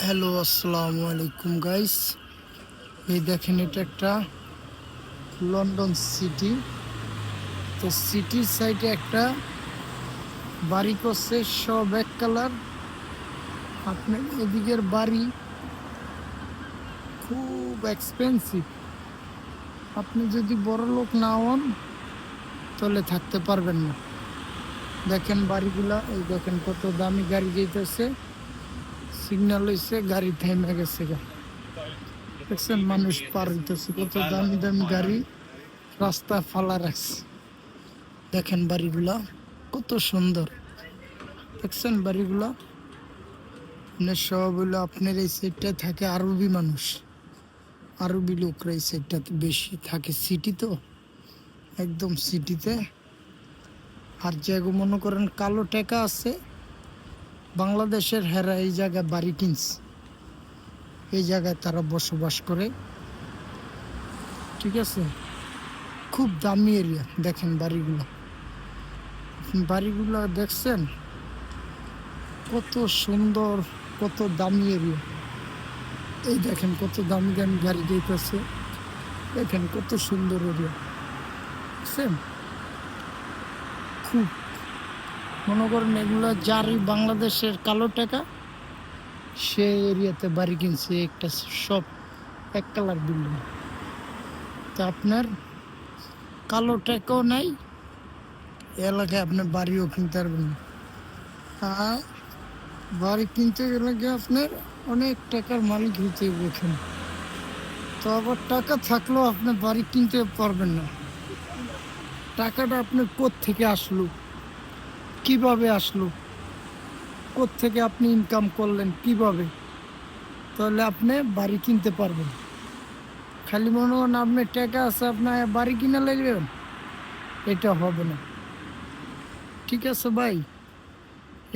Hello, আসসালামু আলাইকুম guys. এই দেখেন, এটা একটা লন্ডন সিটি। তো সিটির সাইডে একটা বাড়ি করছে, সব এক কালার। আপনার এদিকের বাড়ি খুব এক্সপেন্সিভ। আপনি যদি বড় লোক না হন তাহলে থাকতে পারবেন না। দেখেন বাড়িগুলা, এই দেখেন কত দামি গাড়ি যেতেছে, সিগন্যাল হয়েছে, গাড়ি থেমে গেছে। দেখছেন মানুষ পার হইতেছে, কত দামি দামি গাড়ি রাস্তা ফালা রাখছে। দেখেন বাড়িগুলা কত সুন্দর, দেখছেন বাড়িগুলা। মানে সব হলো আপনার এই সাইডটা থাকে আরবি মানুষ, আরবি লোকরা এই সাইডটাতে বেশি থাকে, সিটি তো একদম সিটিতে। আর যেগো মনে করেন কালো টাকা আছে বাংলাদেশের, হেরা এই জায়গায় বাড়ি কিনছে, এই জায়গায় তারা বসবাস করে। ঠিক আছে, খুব দামি এরিয়া। দেখেন বাড়িগুলা, বাড়িগুলা দেখছেন কত সুন্দর, কত দামি এরিয়া। এই দেখেন কত দামি দামি গাড়ি যেতেছে, দেখেন কত সুন্দর এরিয়া। বুঝছেন, খুব মনে করেন এগুলো যারই বাংলাদেশের কালো টাকা, সে এরিয়াতে বাড়ি কিনছে একটা, সব এক কালার বিল্ডিং। তা আপনার কালো টাকাও নাই এলাকায়, আপনার বাড়িও কিনতে পারবেন না। আর বাড়ি কিনতে গেলে আপনার অনেক টাকার মালিক হইতে হবে এখানে। তো আবার টাকা থাকলেও আপনি বাড়ি কিনতে পারবেন না। টাকাটা আপনার কোত্থেকে আসলো, কিভাবে আসলো, কোত্থেকে আপনি ইনকাম করলেন কিভাবে, তাহলে আপনি বাড়ি কিনতে পারবেন। খালি মনে করেন আপনার টাকা আছে, আপনার বাড়ি কিনা লাগবেন, এটা হবে না। ঠিক আছে ভাই,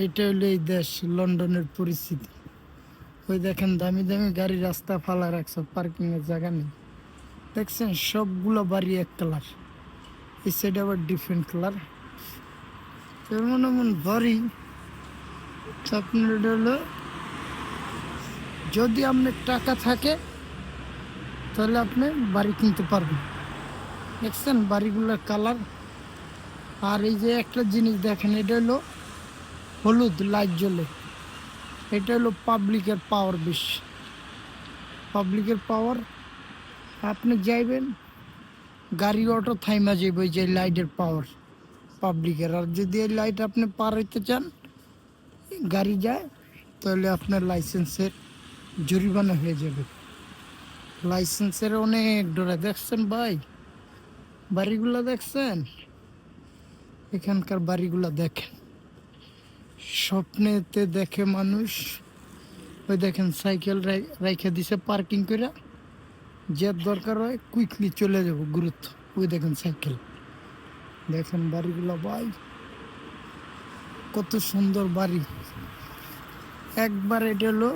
এটা হলো এই দেশ লন্ডনের পরিস্থিতি। ওই দেখেন দামি দামি গাড়ি রাস্তা ফালা রাখছে, পার্কিং এর জায়গা নেই। দেখছেন সবগুলো বাড়ি এক কালার, এই সাইডে আবার ডিফারেন্ট কালার। এমন এমন বাড়ি, আপনার এটা হলো যদি আপনার টাকা থাকে তাহলে আপনি বাড়ি কিনতে পারবেন। দেখছেন বাড়িগুলোর কালার। আর এই যে একটা জিনিস দেখেন, এটা হলো হলুদ লাইট জ্বলে, এটা হলো পাবলিকের পাওয়ার। বেশি পাবলিকের পাওয়ার, আপনি যাইবেন গাড়ি অটো থাইমা যাইবে, ওই যে লাইটের পাওয়ার পাবলিকের। আর যদি এই লাইট আপনি পার হইতে চান, গাড়ি যায়, তাহলে আপনার লাইসেন্সের জরিমানা হয়ে যাবে। লাইসেন্সের অনেক ডরে। দেখছেন ভাই বাড়িগুলা, দেখছেন এখানকার বাড়িগুলা, দেখেন স্বপ্নেতে দেখে মানুষ। ওই দেখেন সাইকেল রাইখা দিছে পার্কিং করে, যে দরকার হয় কুইকলি চলে যাব গুরুত্ব। ওই দেখেন সাইকেল, দেখেন বাড়িগুলা ভাই কত সুন্দর বাড়ি। একবার এটা হলো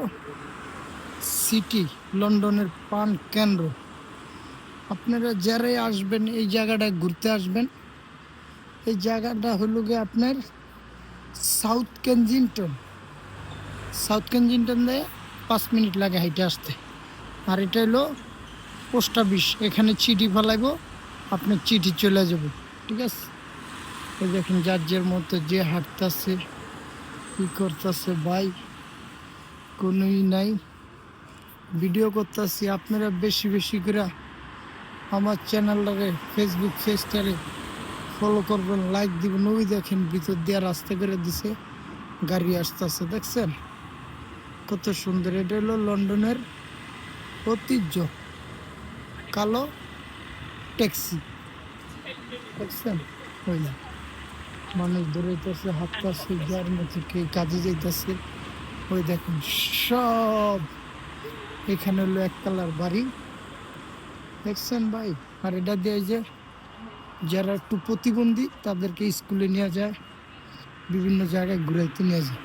সিটি, লন্ডনের পান কেন্দ্র। আপনারা যারাই আসবেন এই জায়গাটায় ঘুরতে আসবেন, এই জায়গাটা হলো গিয়ে আপনার সাউথ কেনজিংটন। সাউথ কেনজিংটন দিয়ে 5 মিনিট লাগে হাইটে আসতে। আর এটা হলো পোস্ট অফিস, এখানে চিঠি ফেলাইব, আপনার চিঠি চলে যাব। ঠিক আছে, এই দেখেন যার যার মতো যে হাঁটতেছে, কি করতেছে ভাই, কোনোই নাই। ভিডিও করতেছি, আপনারা বেশি বেশি করে আমার চ্যানেলটাকে ফেসবুক পেজটারে ফলো করবেন, লাইক দিবেন। ওই দেখেন ভিতর দিয়ে রাস্তা করে দিছে, গাড়ি আসতেছে, দেখছেন কত সুন্দর। এটা হলো লন্ডনের ঐতিহ্য, কালো ট্যাক্সি। দেখছেন ওই না, মানুষ দৌড়াইতেছে, হাঁটতেছে, যার মতো কে কাজে যাইতেছে। ওই দেখেন সব এখানে হলো এক কালার বাড়ি, দেখছেন ভাই। আর এটা দিয়ে যে যারা একটু প্রতিবন্ধী তাদেরকে স্কুলে নিয়ে যায়, বিভিন্ন জায়গায় ঘুরাইতে নিয়ে যায়।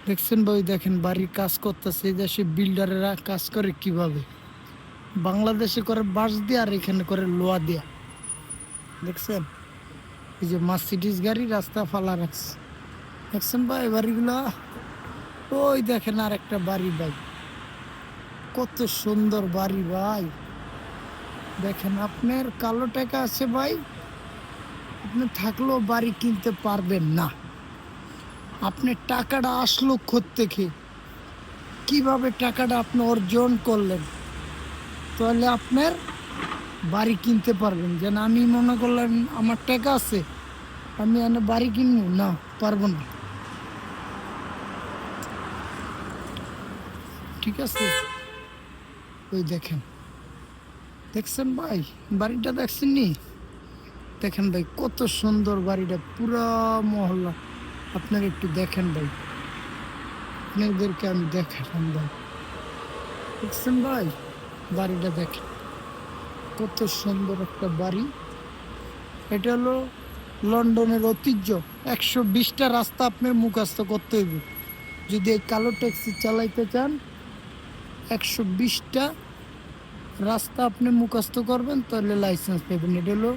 দেখছেন ভাই, দেখেন বাড়ির কাজ করতেছে। এই দেশে বিল্ডারেরা কাজ করে কিভাবে, বাংলাদেশে করে বাঁশ দিয়ে, আর এখানে করে লোহা দিয়া। দেখছেন এই যে মার্সিডিজ গাড়ি রাস্তা ফালা রাখছে, দেখছেন ভাই বাড়িগুলা ওই দেখেন আর একটা বাড়ি ভাই, কত সুন্দর বাড়ি ভাই। দেখেন আপনার কালো টাকা আছে ভাই, আপনি থাকলেও বাড়ি কিনতে পারবেন না। আপনার টাকাটা আসলো থেকে, কিভাবে টাকাটা আপনি অর্জন করলেন, তাহলে আপনার বাড়ি কিনতে পারবেন। যেন আমি মনে করলাম আমার টাকা আছে, আমি এনে বাড়ি কিনবো না, পারবো না। ঠিক আছে, ওই দেখেন, দেখছেন ভাই বাড়িটা, দেখছেন নি? দেখেন ভাই কত সুন্দর বাড়িটা, পুরা মহল্লা। আপনারা একটু দেখেন ভাই, আপনাদেরকে আমি দেখালাম ভাই। দেখছেন ভাই বাড়িটা, দেখেন কত সুন্দর একটা বাড়ি। এটা হলো লন্ডনের ঐতিহ্য। 120টা রাস্তা আপনার মুখস্থ করতে হইব যদি এই কালো ট্যাক্সি চালাইতে চান। 120টা রাস্তা আপনি মুখস্থ করবেন, তাহলে লাইসেন্স পাবেন। এটা হলো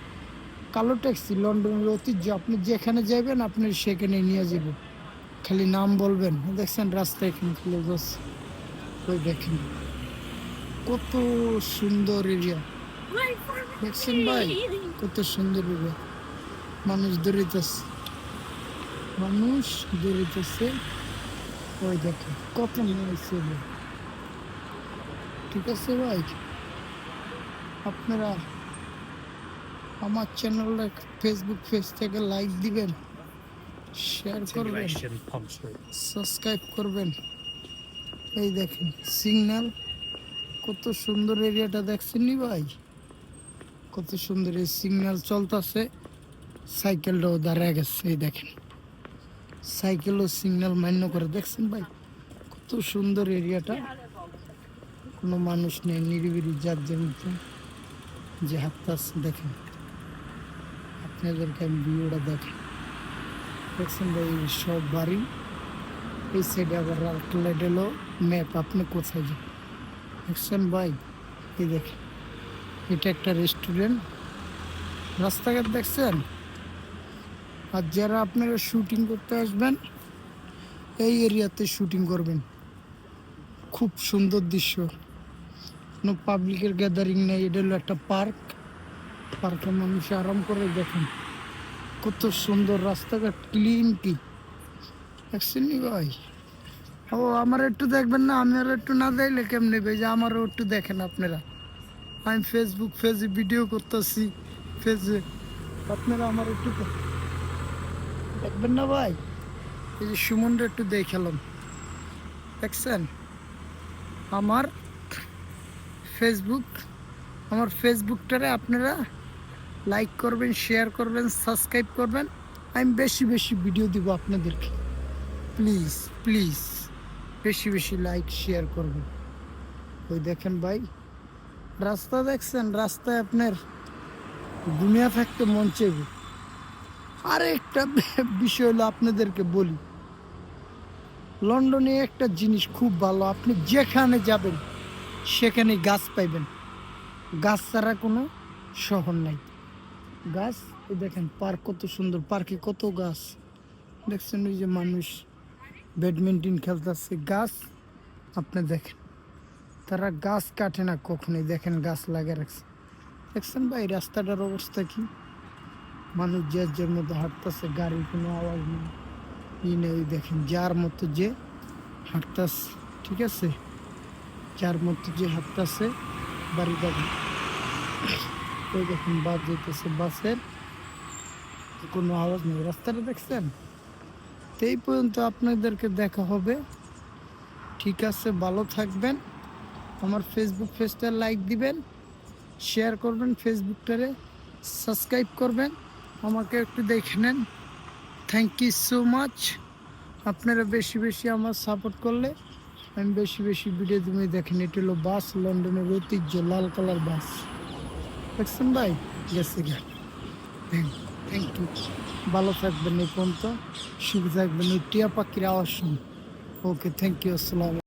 কালো ট্যাক্সি, লন্ডনের ঐতিহ্য। আপনি যেখানে যাবেন আপনি সেখানে নিয়ে যাব, খালি নাম বলবেন। দেখছেন রাস্তা এখানে চলে যাচ্ছে, ওই দেখেন কত সুন্দর এরিয়া। দেখছেন ভাই কত সুন্দর এরিয়া, মানুষ দৌড়িতেছে, মানুষ দৌড়িতেছে, ওই দেখেন কত নিয়েছে। ঠিক আছে ভাই, আপনারা আমার চ্যানেলটা ফেসবুক পেজ থেকে লাইক দিবেন, শেয়ার করবেন, সাবস্ক্রাইব করবেন। এই দেখেন সিগন্যাল, কত সুন্দর এরিয়াটা, দেখছেন নি ভাই? কত সুন্দর এই সিগন্যাল চলতেছে, সাইকেলটাও দাঁড়ায় গেছে। এই দেখেন সাইকেলও সিগন্যাল মান্য করে, দেখছেন ভাই কত সুন্দর এরিয়াটা। কোনো মানুষ নেই, নিরিবিলি যার জমিতে যে হাঁটতেছে। দেখেন আপনাদেরকে আমি ভিউটা দেখেন, দেখছেন ভাই সব বাড়ি। এই সাইডে আবার আউটলেট এলো ম্যাপ, আপনি কোথায় যান। দেখছেন ভাই, এই দেখেন এটা একটা রেস্টুরেন্ট, রাস্তাঘাট দেখছেন। আর যারা আপনারা শুটিং করতে আসবেন এই এরিয়াতে শুটিং করবেন, খুব সুন্দর দৃশ্য, কোনো পাবলিকের গ্যাদারিং নেই। এটা হলো একটা পার্ক, পার্কে মানুষ আরাম করে। দেখেন কত সুন্দর রাস্তাঘাট, ক্লিন কি, দেখছেন নি ভাই? ও আমার একটু দেখবেন না, আমি আর একটু না দেখলে কেমনে ভাই, যে আমারও একটু দেখেন আপনারা। আমি ফেসবুক পেজে ভিডিও করতেছি, পেজে আপনারা আমার একটু দেখবেন না ভাই? এই যে সুমনটা একটু দেখালাম, দেখছেন আমার ফেসবুক, আমার ফেসবুকটারে আপনারা লাইক করবেন, শেয়ার করবেন, সাবস্ক্রাইব করবেন। আমি বেশি বেশি ভিডিও দিব আপনাদেরকে, প্লিজ প্লিজ বেশি বেশি লাইক শেয়ার করবেন। ওই দেখেন ভাই রাস্তা, দেখছেন রাস্তায় আপনার দুনিয়া থাকতে মন চাইবে। আর একটা বিষয় হলো আপনাদেরকে বলি, লন্ডনে একটা জিনিস খুব ভালো, আপনি যেখানে যাবেন সেখানে গাছ পাইবেন। গাছ ছাড়া কোনো শহর নাই। গাছ, দেখেন পার্ক কত সুন্দর, পার্কে কত গাছ, দেখছেন ওই যে মানুষ ব্যাডমিন্টন খেলতেছে। গাছ আপনি দেখেন, তারা গাছ কাটে না কখনোই, দেখেন গাছ লাগিয়ে রাখছে। দেখছেন ভাই রাস্তাটার অবস্থা কি, মানুষ যে যার মতো হাঁটতেছে, গাড়ির কোনো আওয়াজ নেই, ই নেই। ওই দেখেন যার মতো যে হাঁটতেছে, ঠিক আছে, যার মতো যে হাঁটতেছে বাড়ি যাবে। ওই দেখেন বাস যেতেছে, বাসের কোনো আওয়াজ নেই, রাস্তাটা দেখছেন। তো এই পর্যন্ত আপনাদেরকে দেখা হবে, ঠিক আছে, ভালো থাকবেন। আমার ফেসবুক পেজটা লাইক দিবেন, শেয়ার করবেন, ফেসবুকটারে সাবস্ক্রাইব করবেন, আমাকে একটু দেখে নেন। Thank you so much. আপনারা বেশি বেশি আমার সাপোর্ট করলে আমি বেশি বেশি ভিডিও তুমি দেখেন। এটা হলো বাস, লন্ডনের ঐতিহ্য, লাল কালার বাস, দেখছেন ভাই গেছে গা। থ্যাংক ইউ, ভালো থাকবেন। এই পর্যন্ত সুখী থাকবেন। এই টিয়া পাখির আওয়াজ শুনুন। ওকে, থ্যাংক ইউ, আসসালাম।